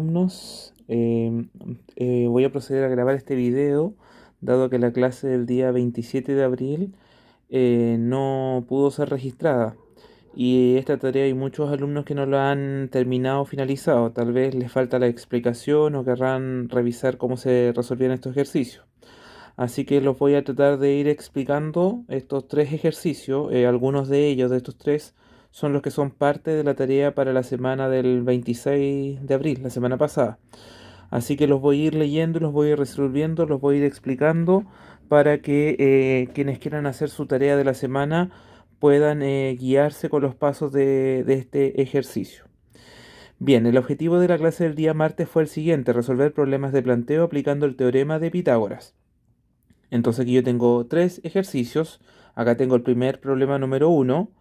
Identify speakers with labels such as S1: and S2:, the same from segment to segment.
S1: alumnos. Voy a proceder a grabar este video, dado que la clase del día 27 de abril no pudo ser registrada. Y esta tarea hay muchos alumnos que no la han terminado o finalizado. Tal vez les falta la explicación o querrán revisar cómo se resolvían estos ejercicios. Así que los voy a tratar de ir explicando estos tres ejercicios. Algunos de ellos, de estos tres, son los que son parte de la tarea para la semana del 26 de abril, la semana pasada. Así que los voy a ir leyendo, los voy a ir resolviendo, los voy a ir explicando para que quienes quieran hacer su tarea de la semana puedan guiarse con los pasos de este ejercicio. Bien, el objetivo de la clase del día martes fue el siguiente: resolver problemas de planteo aplicando el teorema de Pitágoras. Entonces aquí yo tengo tres ejercicios. Acá tengo el primer problema número uno,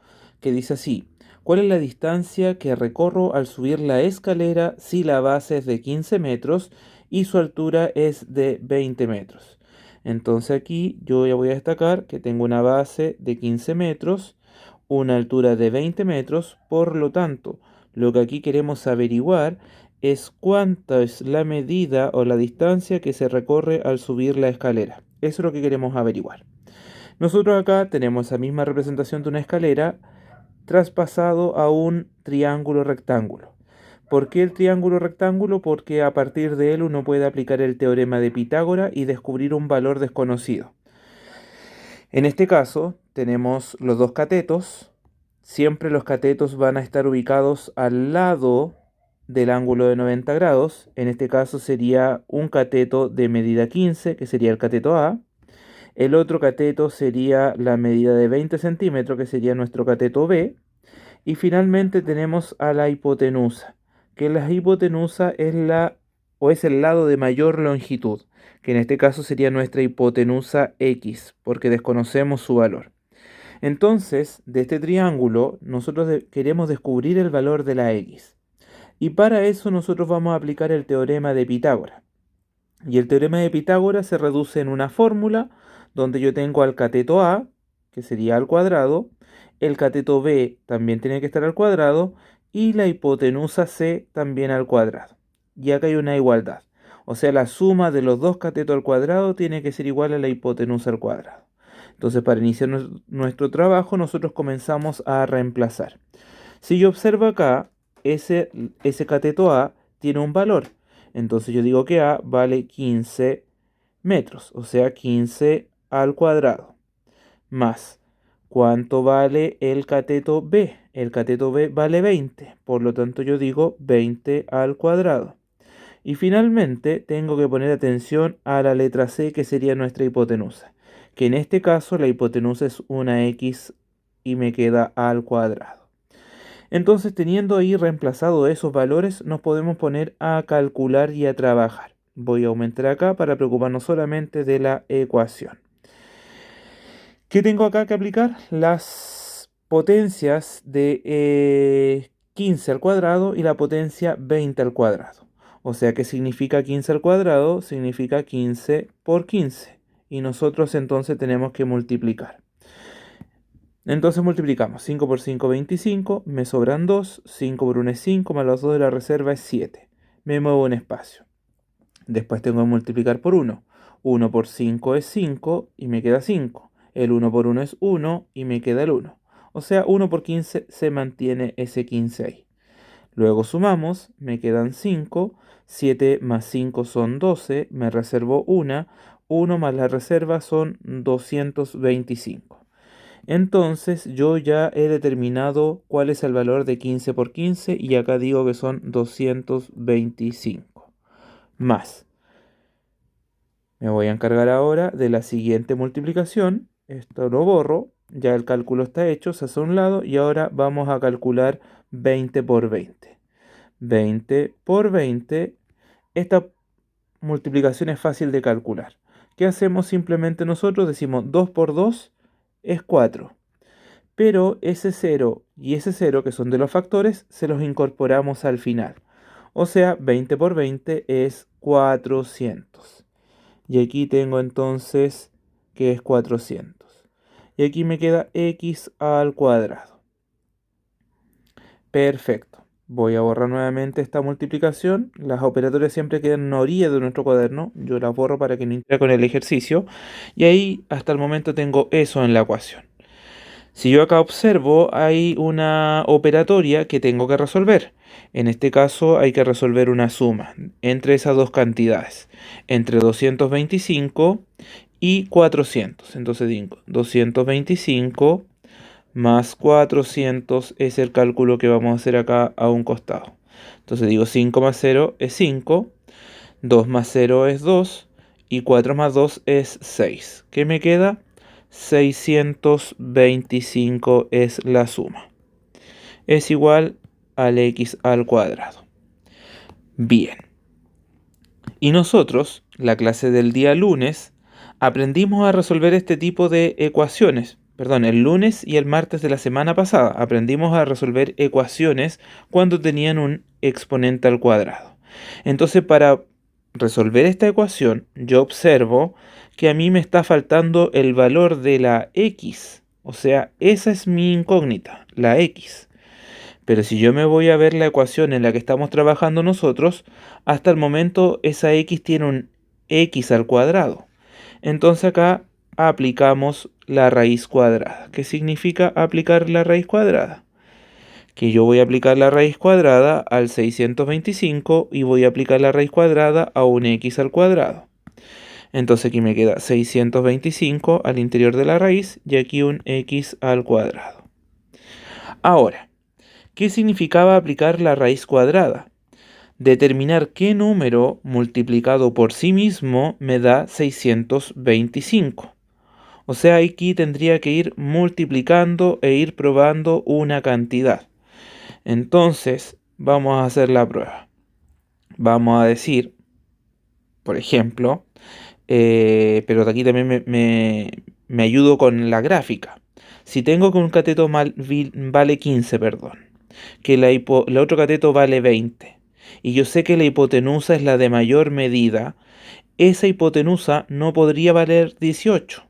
S1: que dice así: ¿cuál es la distancia que recorro al subir la escalera si la base es de 15 metros y su altura es de 20 metros? Entonces aquí yo ya voy a destacar que tengo una base de 15 metros, una altura de 20 metros, por lo tanto, lo que aquí queremos averiguar es cuánta es la medida o la distancia que se recorre al subir la escalera. Eso es lo que queremos averiguar. Nosotros acá tenemos esa misma representación de una escalera traspasado a un triángulo rectángulo. ¿Por qué el triángulo rectángulo? Porque a partir de él uno puede aplicar el teorema de Pitágoras y descubrir un valor desconocido. En este caso tenemos los dos catetos. Siempre los catetos van a estar ubicados al lado del ángulo de 90 grados. En este caso sería un cateto de medida 15, que sería el cateto A. El otro cateto sería la medida de 20 centímetros, que sería nuestro cateto B. Y finalmente tenemos a la hipotenusa, que la hipotenusa es el lado de mayor longitud, que en este caso sería nuestra hipotenusa X, porque desconocemos su valor. Entonces, de este triángulo, nosotros queremos descubrir el valor de la X. Y para eso nosotros vamos a aplicar el teorema de Pitágoras. Y el teorema de Pitágoras se reduce en una fórmula donde yo tengo al cateto A, que sería al cuadrado, el cateto B también tiene que estar al cuadrado, y la hipotenusa C también al cuadrado. Y acá hay una igualdad. O sea, la suma de los dos catetos al cuadrado tiene que ser igual a la hipotenusa al cuadrado. Entonces, para iniciar nuestro trabajo, nosotros comenzamos a reemplazar. Si yo observo acá, ese cateto A tiene un valor. Entonces yo digo que A vale 15 metros, o sea, 15 al cuadrado. Más, ¿cuánto vale el cateto B? El cateto B vale 20, por lo tanto yo digo 20 al cuadrado. Y finalmente tengo que poner atención a la letra C, que sería nuestra hipotenusa, que en este caso la hipotenusa es una X y me queda A al cuadrado. Entonces, teniendo ahí reemplazado esos valores, nos podemos poner a calcular y a trabajar. Voy a aumentar acá para preocuparnos solamente de la ecuación. ¿Qué tengo acá que aplicar? Las potencias de 15 al cuadrado y la potencia 20 al cuadrado. O sea, ¿qué significa 15 al cuadrado? Significa 15 por 15. Y nosotros entonces tenemos que multiplicar. Entonces multiplicamos 5 por 5, 25, me sobran 2, 5 por 1 es 5, más los 2 de la reserva es 7. Me muevo un espacio. Después tengo que multiplicar por 1. 1 por 5 es 5 y me queda 5. El 1 por 1 es 1 y me queda el 1. O sea, 1 por 15 se mantiene ese 15 ahí. Luego sumamos, me quedan 5, 7 más 5 son 12, me reservo 1, 1 más la reserva son 225. Entonces yo ya he determinado cuál es el valor de 15 por 15 y acá digo que son 225. Más. Me voy a encargar ahora de la siguiente multiplicación. Esto lo borro. Ya el cálculo está hecho, se hace a un lado y ahora vamos a calcular 20 por 20. 20 por 20. Esta multiplicación es fácil de calcular. ¿Qué hacemos? Simplemente nosotros decimos 2 por 2 es 4. Pero ese cero y ese cero, que son de los factores, se los incorporamos al final. O sea, 20 por 20 es 400. Y aquí tengo entonces que es 400. Y aquí me queda x al cuadrado. Perfecto. Voy a borrar nuevamente esta multiplicación. Las operatorias siempre quedan en una orilla de nuestro cuaderno. Yo las borro para que no interfiera con el ejercicio. Y ahí hasta el momento tengo eso en la ecuación. Si yo acá observo, hay una operatoria que tengo que resolver. En este caso hay que resolver una suma entre esas dos cantidades, entre 225 y 400. Entonces digo, 225 más 400 es el cálculo que vamos a hacer acá a un costado. Entonces digo 5 más 0 es 5, 2 más 0 es 2 y 4 más 2 es 6. ¿Qué me queda? 625 es la suma. Es igual al x al cuadrado. Bien. Y nosotros, la clase del día lunes, aprendimos a resolver este tipo de ecuaciones. Perdón, el lunes y el martes de la semana pasada aprendimos a resolver ecuaciones cuando tenían un exponente al cuadrado. Entonces, para resolver esta ecuación, yo observo que a mí me está faltando el valor de la x. O sea, esa es mi incógnita, la x. Pero si yo me voy a ver la ecuación en la que estamos trabajando nosotros, hasta el momento esa x tiene un x al cuadrado. Entonces acá aplicamos la raíz cuadrada. ¿Qué significa aplicar la raíz cuadrada? Que yo voy a aplicar la raíz cuadrada al 625 y voy a aplicar la raíz cuadrada a un x al cuadrado. Entonces aquí me queda 625 al interior de la raíz y aquí un x al cuadrado. Ahora, ¿qué significaba aplicar la raíz cuadrada? Determinar qué número multiplicado por sí mismo me da 625. O sea, aquí tendría que ir multiplicando e ir probando una cantidad. Entonces, vamos a hacer la prueba. Vamos a decir, por ejemplo, pero aquí también me ayudo con la gráfica. Si tengo que un cateto vale 15, perdón, que la otro cateto vale 20, y yo sé que la hipotenusa es la de mayor medida, esa hipotenusa no podría valer 18,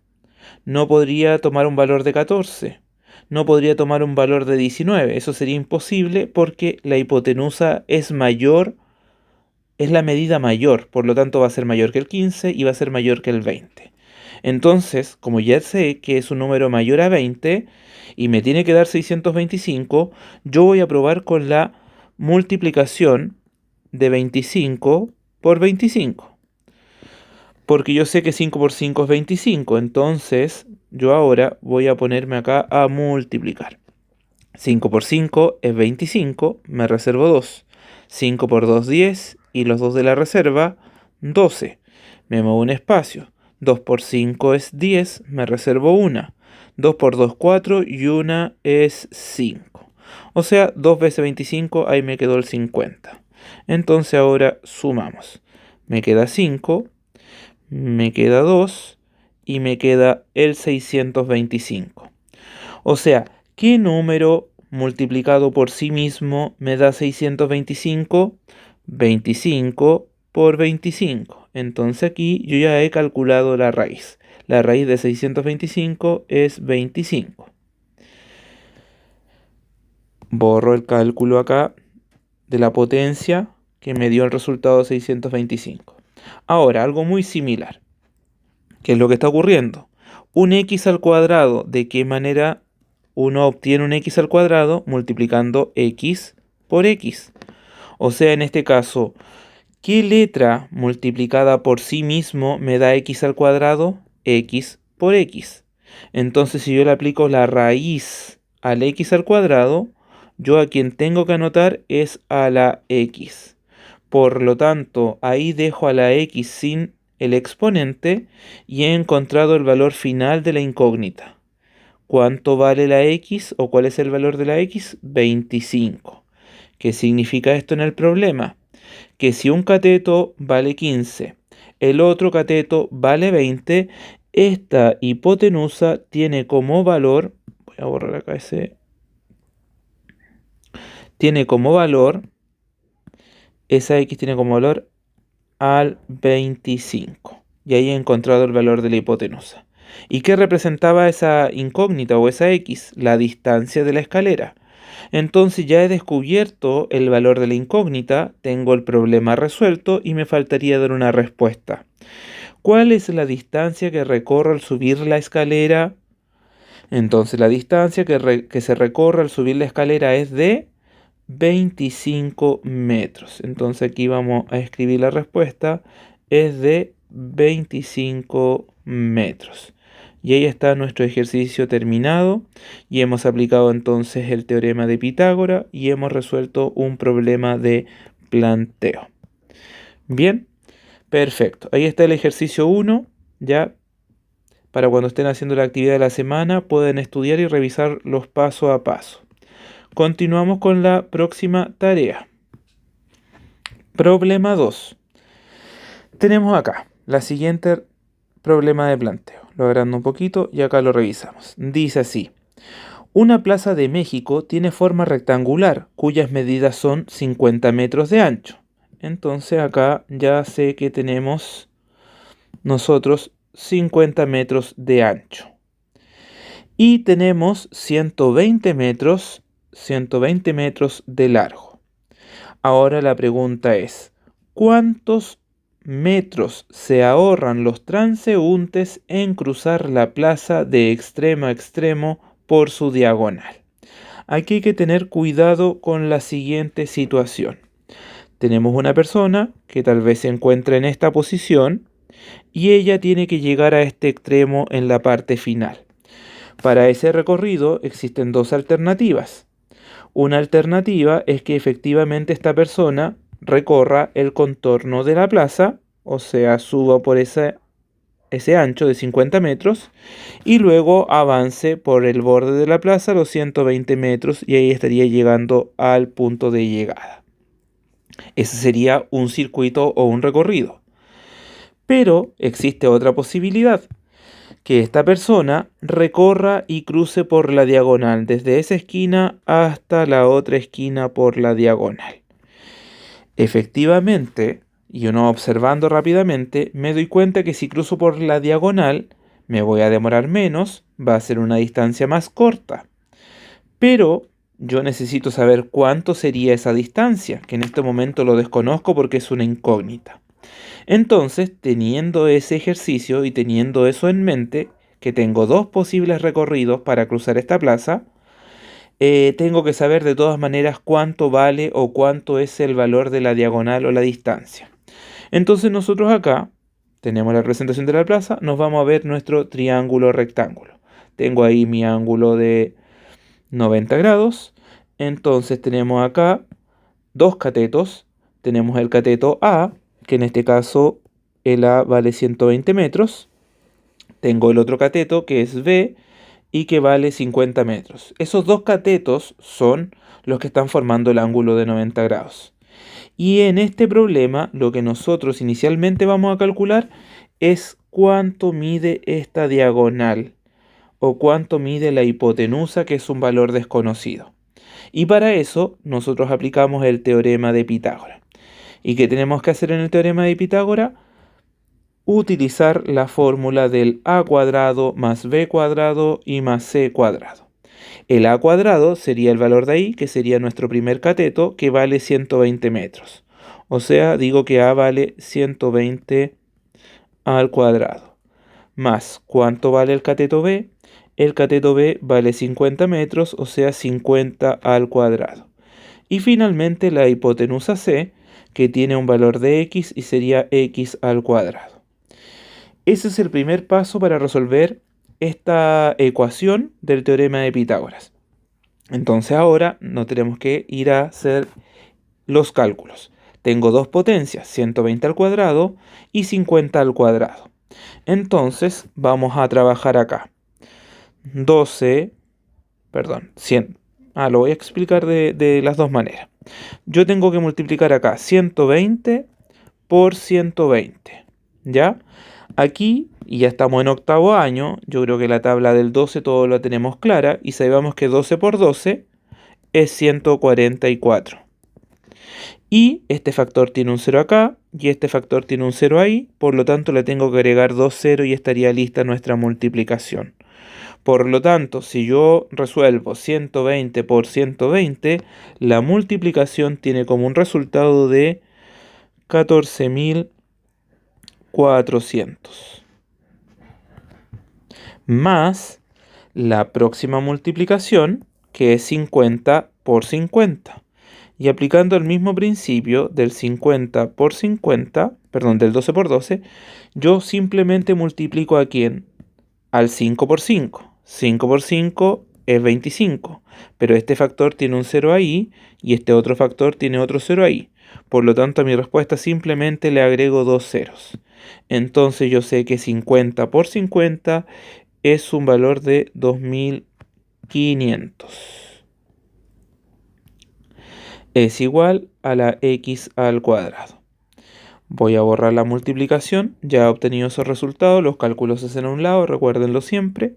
S1: no podría tomar un valor de 14, no podría tomar un valor de 19. Eso sería imposible porque la hipotenusa es mayor, es la medida mayor, por lo tanto va a ser mayor que el 15 y va a ser mayor que el 20. Entonces, como ya sé que es un número mayor a 20 y me tiene que dar 625, yo voy a probar con la multiplicación de 25 por 25. Porque yo sé que 5 por 5 es 25, entonces yo ahora voy a ponerme acá a multiplicar. 5 por 5 es 25, me reservo 2. 5 por 2, 10, y los 2 de la reserva, 12. Me muevo un espacio. 2 por 5 es 10, me reservo una. 2 por 2, 4, y una es 5. O sea, 2 veces 25, ahí me quedó el 50. Entonces ahora sumamos. Me queda 5, me queda 2, y me queda el 625. O sea, ¿qué número multiplicado por sí mismo me da 625? 25 por 25. Entonces aquí yo ya he calculado la raíz. La raíz de 625 es 25. Borro el cálculo acá de la potencia que me dio el resultado de 625. Ahora, algo muy similar. ¿Qué es lo que está ocurriendo? Un x al cuadrado, ¿de qué manera uno obtiene un x al cuadrado? Multiplicando x por x. O sea, en este caso, ¿qué letra multiplicada por sí mismo me da x al cuadrado? X por x. Entonces, si yo le aplico la raíz al x al cuadrado, yo a quien tengo que anotar es a la x. Por lo tanto, ahí dejo a la x sin el exponente y he encontrado el valor final de la incógnita. ¿Cuánto vale la x o cuál es el valor de la x? 25. ¿Qué significa esto en el problema? Que si un cateto vale 15, el otro cateto vale 20, esta hipotenusa tiene como valor, voy a borrar acá tiene como valor, esa x tiene como valor al 25. Y ahí he encontrado el valor de la hipotenusa. ¿Y qué representaba esa incógnita o esa x? La distancia de la escalera. Entonces ya he descubierto el valor de la incógnita, tengo el problema resuelto y me faltaría dar una respuesta. ¿Cuál es la distancia que recorro al subir la escalera? Entonces la distancia que se recorre al subir la escalera es de 25 metros. Entonces aquí vamos a escribir la respuesta, es de 25 metros. Y ahí está nuestro ejercicio terminado y hemos aplicado entonces el teorema de Pitágoras y hemos resuelto un problema de planteo. Bien, perfecto. Ahí está el ejercicio 1, ya para cuando estén haciendo la actividad de la semana pueden estudiar y revisar los paso a paso. Continuamos con la próxima tarea. Problema 2. Tenemos acá la siguiente problema de planteo. Lo agrando un poquito y acá lo revisamos. Dice así. Una plaza de México tiene forma rectangular, cuyas medidas son 50 metros de ancho. Entonces acá ya sé que tenemos nosotros 50 metros de ancho. Y tenemos 120 metros de largo. Ahora la pregunta es, ¿cuántos metros se ahorran los transeúntes en cruzar la plaza de extremo a extremo por su diagonal? Aquí hay que tener cuidado con la siguiente situación. Tenemos una persona que tal vez se encuentra en esta posición y ella tiene que llegar a este extremo en la parte final. Para ese recorrido existen dos alternativas. Una alternativa es que efectivamente esta persona recorra el contorno de la plaza, o sea, suba por ese ancho de 50 metros y luego avance por el borde de la plaza los 120 metros y ahí estaría llegando al punto de llegada. Ese sería un circuito o un recorrido. Pero existe otra posibilidad, que esta persona recorra y cruce por la diagonal, desde esa esquina hasta la otra esquina por la diagonal. Efectivamente, y uno observando rápidamente, me doy cuenta que si cruzo por la diagonal, me voy a demorar menos, va a ser una distancia más corta. Pero yo necesito saber cuánto sería esa distancia, que en este momento lo desconozco porque es una incógnita. Entonces, teniendo ese ejercicio y teniendo eso en mente, que tengo dos posibles recorridos para cruzar esta plaza, tengo que saber de todas maneras cuánto vale o cuánto es el valor de la diagonal o la distancia. Entonces nosotros acá tenemos la representación de la plaza, nos vamos a ver nuestro triángulo rectángulo. Tengo ahí mi ángulo de 90 grados, entonces tenemos acá dos catetos, tenemos el cateto A, que en este caso el A vale 120 metros. Tengo el otro cateto que es B y que vale 50 metros. Esos dos catetos son los que están formando el ángulo de 90 grados. Y en este problema lo que nosotros inicialmente vamos a calcular es cuánto mide esta diagonal o cuánto mide la hipotenusa, que es un valor desconocido. Y para eso nosotros aplicamos el teorema de Pitágoras. ¿Y qué tenemos que hacer en el teorema de Pitágoras? Utilizar la fórmula del a cuadrado más b cuadrado y más c cuadrado. El a cuadrado sería el valor de ahí, que sería nuestro primer cateto, que vale 120 metros. O sea, digo que a vale 120 al cuadrado. Más, ¿cuánto vale el cateto b? El cateto b vale 50 metros, o sea, 50 al cuadrado. Y finalmente la hipotenusa c, que tiene un valor de x y sería x al cuadrado. Ese es el primer paso para resolver esta ecuación del teorema de Pitágoras. Entonces ahora no tenemos que ir a hacer los cálculos. Tengo dos potencias, 120 al cuadrado y 50 al cuadrado. Entonces vamos a trabajar acá. 100. Lo voy a explicar de las dos maneras. Yo tengo que multiplicar acá 120 por 120, ¿ya? Aquí, y ya estamos en octavo año, yo creo que la tabla del 12 todo la tenemos clara y sabemos que 12 por 12 es 144. Y este factor tiene un 0 acá y este factor tiene un 0 ahí, por lo tanto le tengo que agregar 2 ceros y estaría lista nuestra multiplicación. Por lo tanto, si yo resuelvo 120 por 120, la multiplicación tiene como un resultado de 14.400. Más la próxima multiplicación, que es 50 por 50. Y aplicando el mismo principio del 50 por 50, perdón, del 12 por 12, yo simplemente multiplico a quién, al 5 por 5. 5 por 5 es 25, pero este factor tiene un 0 ahí y este otro factor tiene otro 0 ahí. Por lo tanto, a mi respuesta simplemente le agrego dos ceros. Entonces yo sé que 50 por 50 es un valor de 2500. Es igual a la x al cuadrado. Voy a borrar la multiplicación, ya he obtenido esos resultados, los cálculos se hacen a un lado, recuérdenlo siempre.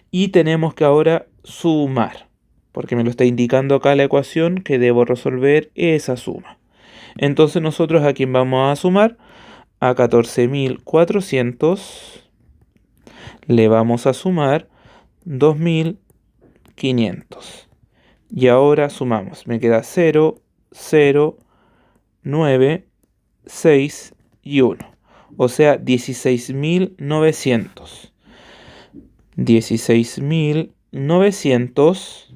S1: Y tenemos que ahora sumar, porque me lo está indicando acá la ecuación que debo resolver esa suma. Entonces nosotros a quién vamos a sumar, a 14.400 le vamos a sumar 2.500. Y ahora sumamos, me queda 0, 0, 9, 6 y 1. O sea, 16.900. 16.900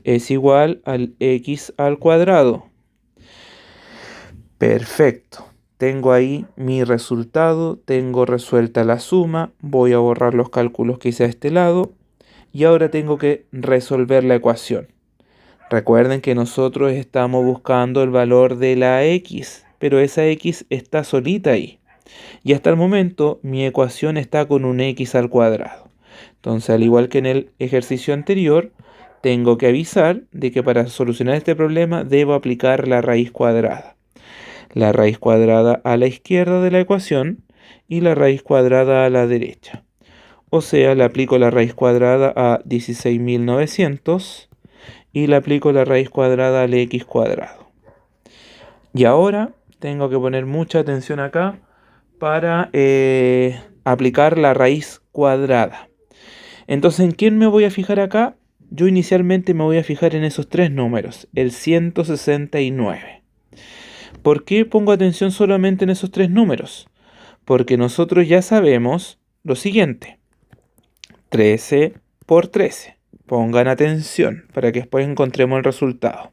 S1: es igual al x al cuadrado. Perfecto. Tengo ahí mi resultado, tengo resuelta la suma, voy a borrar los cálculos que hice a este lado y ahora tengo que resolver la ecuación. Recuerden que nosotros estamos buscando el valor de la x, pero esa x está solita ahí. Y hasta el momento mi ecuación está con un x al cuadrado. Entonces, al igual que en el ejercicio anterior, tengo que avisar de que para solucionar este problema debo aplicar la raíz cuadrada. La raíz cuadrada a la izquierda de la ecuación y la raíz cuadrada a la derecha. O sea, le aplico la raíz cuadrada a 16.900 y le aplico la raíz cuadrada al x cuadrado. Y ahora tengo que poner mucha atención acá para aplicar la raíz cuadrada. Entonces, ¿en quién me voy a fijar acá? Yo inicialmente me voy a fijar en esos tres números, el 169. ¿Por qué pongo atención solamente en esos tres números? Porque nosotros ya sabemos lo siguiente. 13 por 13. Pongan atención para que después encontremos el resultado.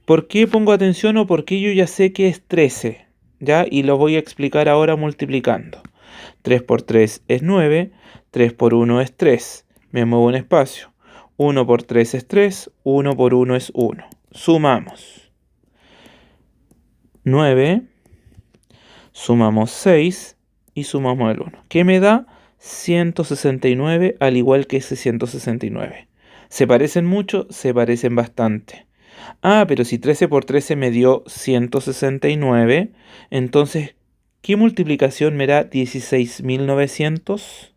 S1: ¿Por qué pongo atención o por qué yo ya sé que es 13? ¿Ya? Y lo voy a explicar ahora multiplicando. 3 por 3 es 9, 3 por 1 es 3. Me muevo un espacio. 1 por 3 es 3, 1 por 1 es 1. Sumamos. 9, sumamos 6 y sumamos el 1. ¿Qué me da? 169, al igual que ese 169. ¿Se parecen mucho? Se parecen bastante. Ah, pero si 13 por 13 me dio 169, entonces, ¿qué multiplicación me da 16.900?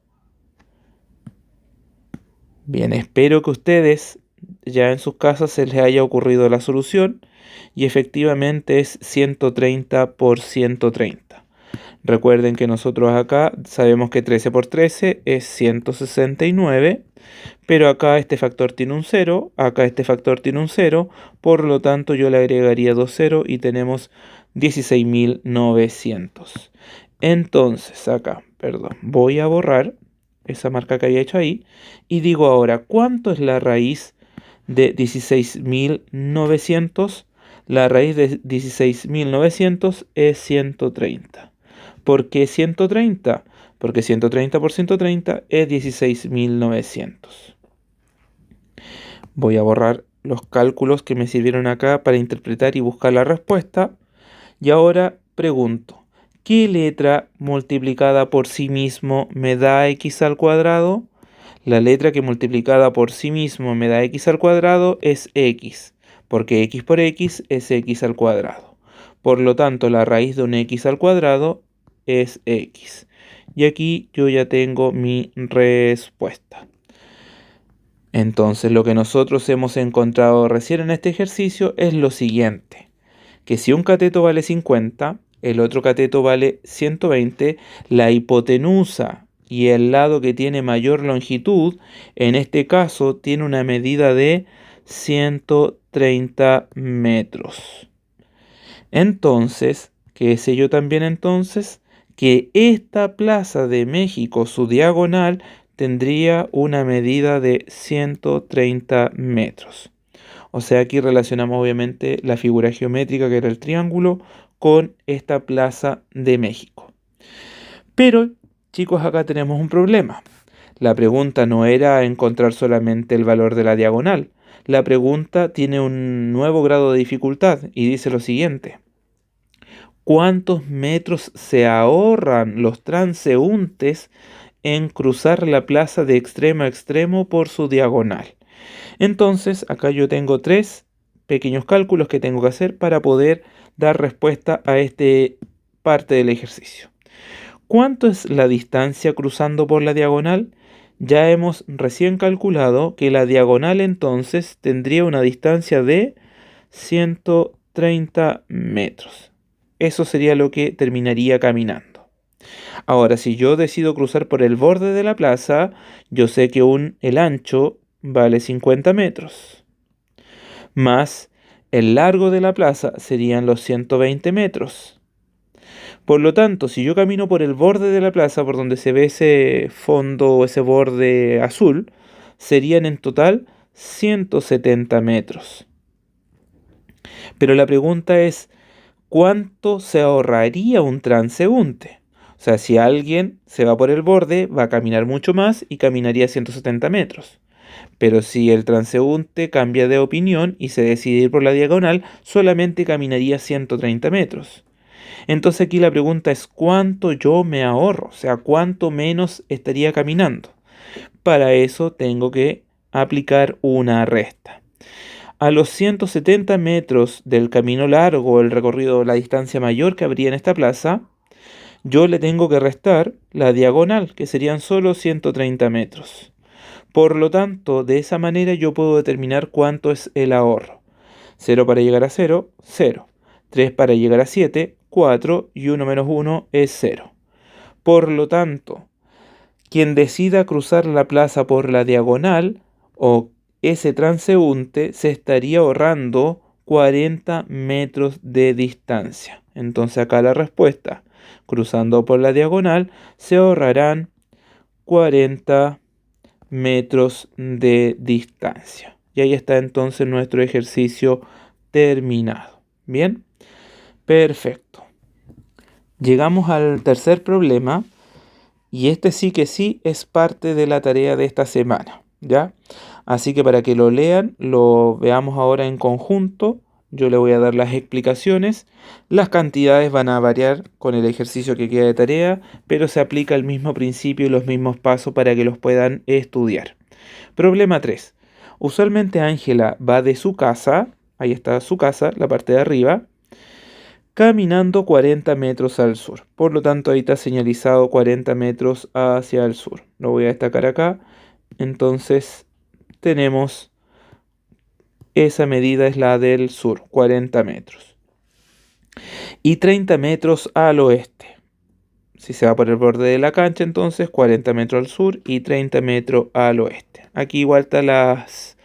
S1: Bien, espero que ustedes ya en sus casas se les haya ocurrido la solución y efectivamente es 130 por 130. Recuerden que nosotros acá sabemos que 13 por 13 es 169, pero acá este factor tiene un 0, acá este factor tiene un 0, por lo tanto yo le agregaría 2 ceros y tenemos 16.900. Entonces acá, perdón, voy a borrar esa marca que había hecho ahí y digo ahora, ¿cuánto es la raíz de 16.900? La raíz de 16.900 es 130. ¿Por qué 130? Porque 130 por 130 es 16.900. Voy a borrar los cálculos que me sirvieron acá para interpretar y buscar la respuesta. Y ahora pregunto, ¿qué letra multiplicada por sí mismo me da x al cuadrado? La letra que multiplicada por sí mismo me da x al cuadrado es x, porque x por x es x al cuadrado. Por lo tanto, la raíz de un x al cuadrado es x. Y aquí yo ya tengo mi respuesta. Entonces, lo que nosotros hemos encontrado recién en este ejercicio es lo siguiente. Que si un cateto vale 50, el otro cateto vale 120, la hipotenusa y el lado que tiene mayor longitud, en este caso, tiene una medida de 130 metros. Entonces, ¿qué sé yo también entonces? Que esta Plaza de México, su diagonal, tendría una medida de 130 metros. O sea, aquí relacionamos obviamente la figura geométrica que era el triángulo con esta Plaza de México. Pero, chicos, acá tenemos un problema. La pregunta no era encontrar solamente el valor de la diagonal. La pregunta tiene un nuevo grado de dificultad y dice lo siguiente. ¿Cuántos metros se ahorran los transeúntes en cruzar la plaza de extremo a extremo por su diagonal? Entonces, acá yo tengo tres pequeños cálculos que tengo que hacer para poder dar respuesta a esta parte del ejercicio. ¿Cuánto es la distancia cruzando por la diagonal? Ya hemos recién calculado que la diagonal entonces tendría una distancia de 130 metros. Eso sería lo que terminaría caminando. Ahora, si yo decido cruzar por el borde de la plaza, yo sé que el ancho vale 50 metros, más el largo de la plaza serían los 120 metros. Por lo tanto, si yo camino por el borde de la plaza, por donde se ve ese fondo o ese borde azul, serían en total 170 metros. Pero la pregunta es, ¿cuánto se ahorraría un transeúnte? O sea, si alguien se va por el borde, va a caminar mucho más y caminaría 170 metros. Pero si el transeúnte cambia de opinión y se decide ir por la diagonal, solamente caminaría 130 metros. Entonces aquí la pregunta es ¿cuánto yo me ahorro? O sea, ¿cuánto menos estaría caminando? Para eso tengo que aplicar una resta. A los 170 metros del camino largo, el recorrido, la distancia mayor que habría en esta plaza, yo le tengo que restar la diagonal, que serían solo 130 metros. Por lo tanto, de esa manera yo puedo determinar cuánto es el ahorro. 0 para llegar a 0, 0. 3 para llegar a 7, 4 y 1 menos 1 es 0. Por lo tanto, quien decida cruzar la plaza por la diagonal o ese transeúnte se estaría ahorrando 40 metros de distancia. Entonces acá la respuesta, cruzando por la diagonal, se ahorrarán 40 metros de distancia. Y ahí está entonces nuestro ejercicio terminado. ¿Bien? Perfecto. Llegamos al tercer problema y este sí que sí es parte de la tarea de esta semana, ¿ya? Así que para que lo lean, lo veamos ahora en conjunto. Yo le voy a dar las explicaciones. Las cantidades van a variar con el ejercicio que queda de tarea, pero se aplica el mismo principio y los mismos pasos para que los puedan estudiar. Problema 3. Usualmente Ángela va de su casa, ahí está su casa, la parte de arriba, caminando 40 metros al sur. Por lo tanto, ahí está señalizado 40 metros hacia el sur. Lo voy a destacar acá. Entonces, tenemos esa medida es la del sur, 40 metros. Y 30 metros al oeste. Si se va por el borde de la cancha, entonces 40 metros al sur y 30 metros al oeste. Aquí igual están las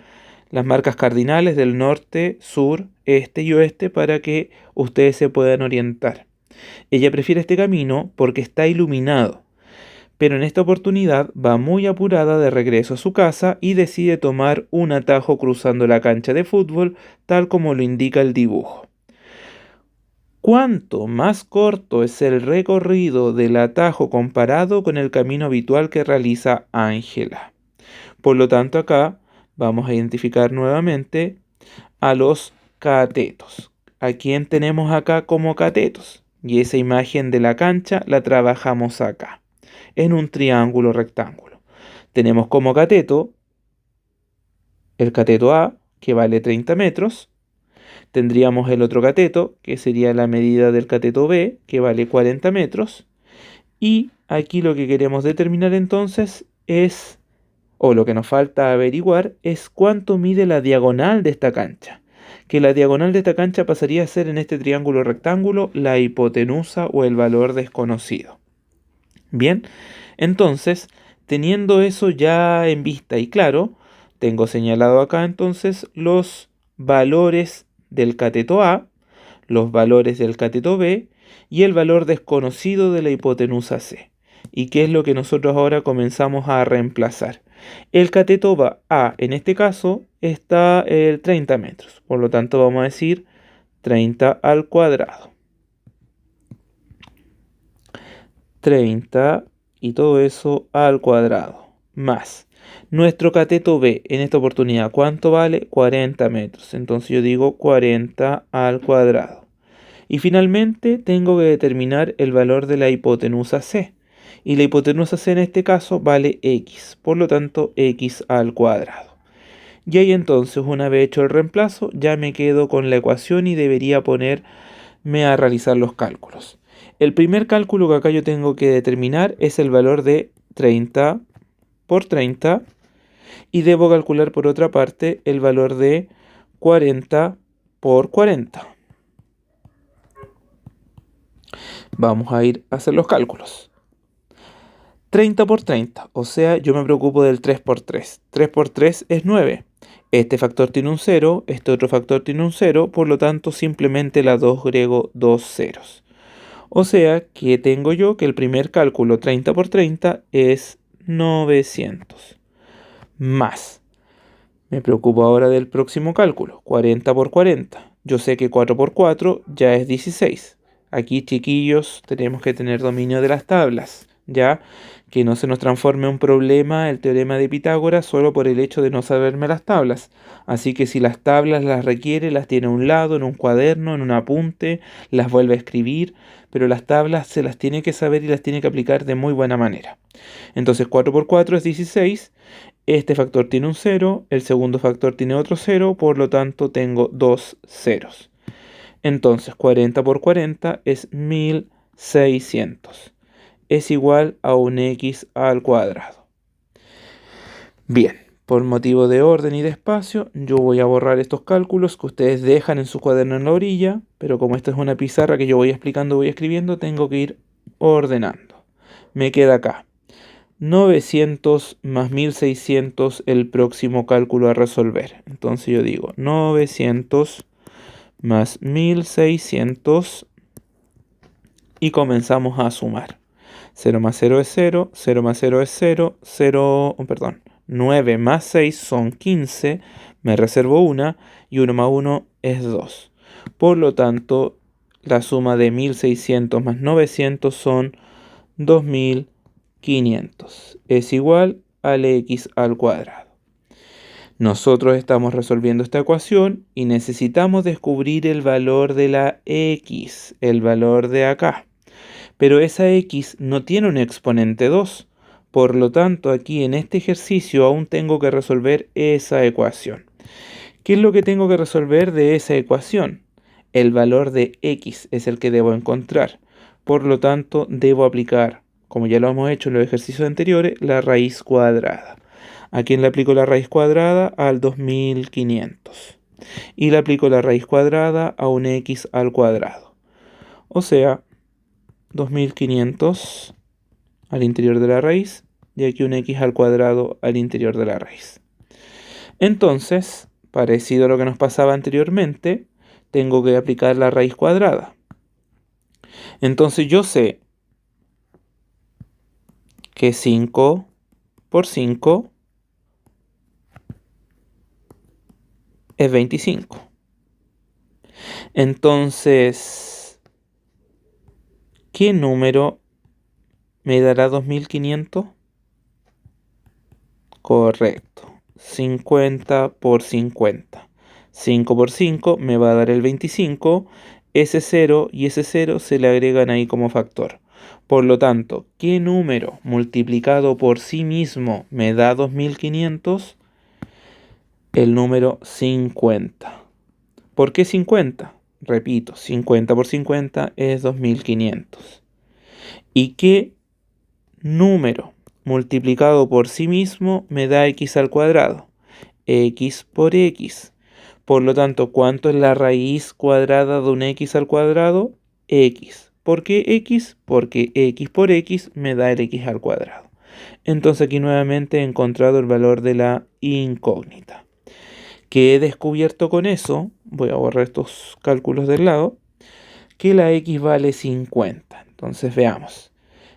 S1: marcas cardinales del norte, sur, este y oeste para que ustedes se puedan orientar. Ella prefiere este camino porque está iluminado, pero en esta oportunidad va muy apurada de regreso a su casa y decide tomar un atajo cruzando la cancha de fútbol, tal como lo indica el dibujo. ¿Cuánto más corto es el recorrido del atajo comparado con el camino habitual que realiza Ángela? Por lo tanto, acá vamos a identificar nuevamente a los catetos. ¿A quién tenemos acá como catetos? Y esa imagen de la cancha la trabajamos acá, en un triángulo rectángulo. Tenemos como cateto el cateto A, que vale 30 metros. Tendríamos el otro cateto, que sería la medida del cateto B, que vale 40 metros. Y aquí lo que queremos determinar entonces es, o lo que nos falta averiguar, es cuánto mide la diagonal de esta cancha. Que la diagonal de esta cancha pasaría a ser en este triángulo rectángulo la hipotenusa o el valor desconocido. Bien, Entonces, teniendo eso ya en vista y claro, tengo señalado acá entonces los valores del cateto A, los valores del cateto B y el valor desconocido de la hipotenusa C. ¿Y qué es lo que nosotros ahora comenzamos a reemplazar? El cateto A, en este caso, está 30 metros. Por lo tanto, vamos a decir 30 al cuadrado. 30 y todo eso al cuadrado. Más nuestro cateto B, en esta oportunidad, ¿cuánto vale? 40 metros. Entonces yo digo 40 al cuadrado. Y finalmente tengo que determinar el valor de la hipotenusa C. Y la hipotenusa C en este caso vale x, por lo tanto x al cuadrado. Y ahí entonces, una vez hecho el reemplazo, ya me quedo con la ecuación y debería ponerme a realizar los cálculos. El primer cálculo que acá yo tengo que determinar es el valor de 30 por 30 y debo calcular por otra parte el valor de 40 por 40. Vamos a ir a hacer los cálculos. 30 por 30, o sea, yo me preocupo del 3 por 3. 3 por 3 es 9. Este factor tiene un 0, este otro factor tiene un 0, por lo tanto simplemente la 2 agrego 2 ceros. O sea que tengo yo que el primer cálculo 30 por 30 es 900. Más. Me preocupo ahora del próximo cálculo, 40 por 40. Yo sé que 4 por 4 ya es 16. Aquí, chiquillos, tenemos que tener dominio de las tablas, ¿ya? Que no se nos transforme un problema el teorema de Pitágoras solo por el hecho de no saberme las tablas. Así que si las tablas las requiere, las tiene a un lado, en un cuaderno, en un apunte, las vuelve a escribir, pero las tablas se las tiene que saber y las tiene que aplicar de muy buena manera. Entonces 4 por 4 es 16. Este factor tiene un 0, el segundo factor tiene otro 0, por lo tanto tengo 2 ceros. Entonces 40 por 40 es 1600. Es igual a un x al cuadrado. Bien, por motivo de orden y de espacio, yo voy a borrar estos cálculos que ustedes dejan en su cuaderno en la orilla, pero como esta es una pizarra que yo voy explicando, voy escribiendo, tengo que ir ordenando. Me queda acá 900 más 1600 el próximo cálculo a resolver. Entonces yo digo 900 más 1600 y comenzamos a sumar. 0 más 0 es 0, 0 más 0 es 0, 9 más 6 son 15, me reservo una y 1 más 1 es 2. Por lo tanto, la suma de 1600 más 900 son 2500. Es igual al x al cuadrado. Nosotros estamos resolviendo esta ecuación y necesitamos descubrir el valor de la x, el valor de acá. Pero esa x no tiene un exponente 2. Por lo tanto, aquí en este ejercicio aún tengo que resolver esa ecuación. ¿Qué es lo que tengo que resolver de esa ecuación? El valor de x es el que debo encontrar. Por lo tanto, debo aplicar, como ya lo hemos hecho en los ejercicios anteriores, la raíz cuadrada. ¿A quién le aplico la raíz cuadrada? Al 2500. Y le aplico la raíz cuadrada a un x al cuadrado. O sea, 2500 al interior de la raíz y aquí un x al cuadrado al interior de la raíz. Entonces, parecido a lo que nos pasaba anteriormente, tengo que aplicar la raíz cuadrada. Entonces yo sé que 5 por 5 es 25. Entonces, ¿qué número me dará 2500? Correcto, 50 por 50. 5 por 5 me va a dar el 25. Ese 0 y ese 0 se le agregan ahí como factor. Por lo tanto, ¿qué número multiplicado por sí mismo me da 2500? El número 50. ¿Por qué 50? Repito, 50 por 50 es 2500. ¿Y qué número multiplicado por sí mismo me da x al cuadrado? X por x. Por lo tanto, ¿cuánto es la raíz cuadrada de un x al cuadrado? X. ¿Por qué x? Porque x por x me da el x al cuadrado. Entonces aquí nuevamente he encontrado el valor de la incógnita. ¿Qué he descubierto con eso? Voy a borrar estos cálculos del lado. Que la x vale 50. Entonces veamos.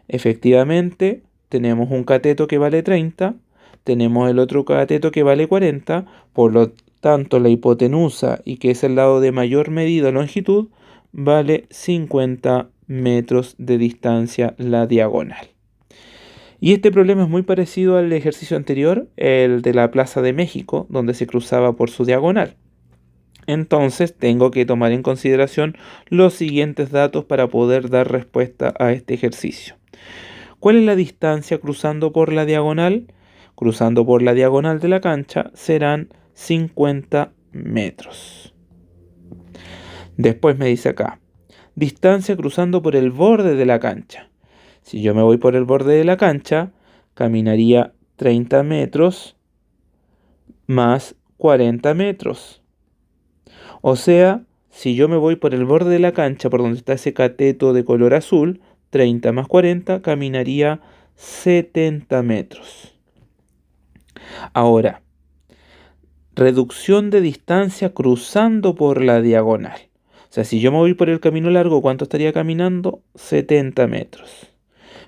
S1: Efectivamente, tenemos un cateto que vale 30, tenemos el otro cateto que vale 40, por lo tanto la hipotenusa, y que es el lado de mayor medida o longitud, vale 50 metros de distancia la diagonal. Y este problema es muy parecido al ejercicio anterior, el de la Plaza de México, donde se cruzaba por su diagonal. Entonces tengo que tomar en consideración los siguientes datos para poder dar respuesta a este ejercicio. ¿Cuál es la distancia cruzando por la diagonal? Cruzando por la diagonal de la cancha serán 50 metros. Después me dice acá, distancia cruzando por el borde de la cancha. Si yo me voy por el borde de la cancha, caminaría 30 metros más 40 metros. O sea, si yo me voy por el borde de la cancha, por donde está ese cateto de color azul, 30 más 40, caminaría 70 metros. Ahora, reducción de distancia cruzando por la diagonal. O sea, si yo me voy por el camino largo, ¿cuánto estaría caminando? 70 metros.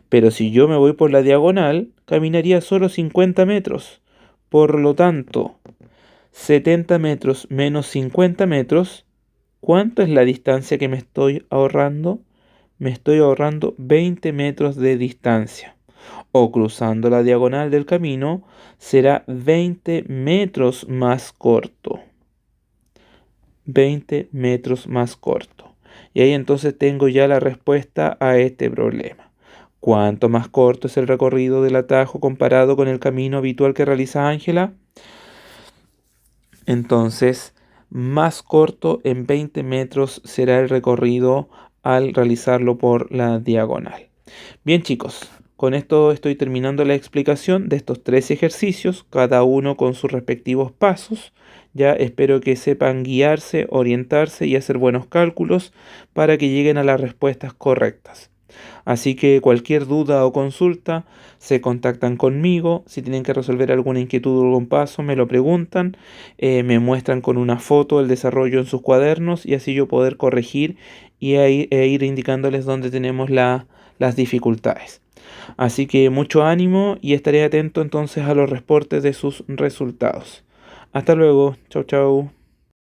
S1: Pero si yo me voy por la diagonal, caminaría solo 50 metros. Por lo tanto, 70 metros menos 50 metros, ¿cuánto es la distancia que me estoy ahorrando? Me estoy ahorrando 20 metros de distancia. O cruzando la diagonal del camino, será 20 metros más corto. 20 metros más corto. Y ahí entonces tengo ya la respuesta a este problema. ¿Cuánto más corto es el recorrido del atajo comparado con el camino habitual que realiza Ángela? Entonces, más corto en 20 metros será el recorrido al realizarlo por la diagonal. Bien, chicos, con esto estoy terminando la explicación de estos 3 ejercicios, cada uno con sus respectivos pasos. Ya espero que sepan guiarse, orientarse y hacer buenos cálculos para que lleguen a las respuestas correctas. Así que cualquier duda o consulta se contactan conmigo. Si tienen que resolver alguna inquietud o algún paso, me lo preguntan, me muestran con una foto el desarrollo en sus cuadernos y así yo poder corregir e ir indicándoles dónde tenemos las dificultades. Así que mucho ánimo y estaré atento entonces a los reportes de sus resultados. Hasta luego. Chau, chau.